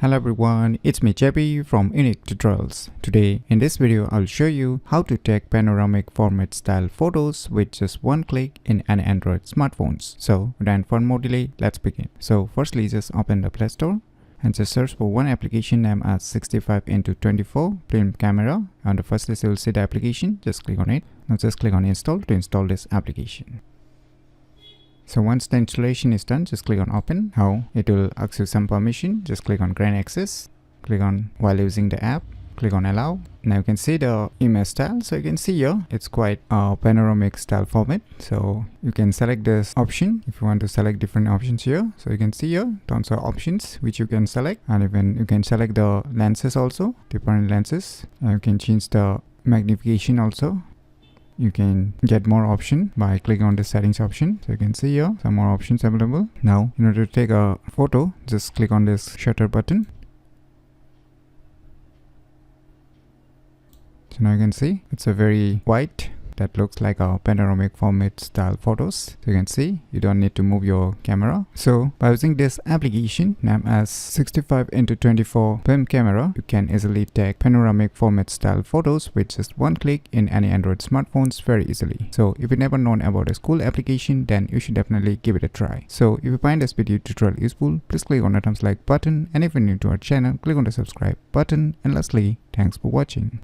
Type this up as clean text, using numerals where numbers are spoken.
Hello everyone, it's me JB from UniqueTutorials. Today in this video I'll show you how to take panoramic format style photos with just one click in an Android smartphones. So without further more delay, let's begin. So firstly just open the Play Store and just search for one application named as 65x24 film camera. On the first list you will see the application, just click on it. Now just click on install to install this application. So once the installation is done, just click on open. Now it will ask you some permission. Just click on grant access. Click on while using the app. Click on allow. Now you can see the image style. So you can see here it's quite a panoramic style format. So you can select this option if you want to select different options here. So you can see here tons of options which you can select, and even you can select the lenses also, different lenses. And you can change the magnification also. You can get more option by clicking on the settings option. So you can see here some more options available. Now in order to take a photo, just click on this shutter button. So now you can see it's a very white that looks like a panoramic format style photos. So you can see you don't need to move your camera. So by using this application named as 65x24 film camera, you can easily take panoramic format style photos with just one click in any Android smartphones very easily. So if you never known about this cool application, then you should definitely give it a try. So if you find this video tutorial useful, please click on the thumbs like button, and if you're new to our channel, click on the subscribe button, and lastly, thanks for watching.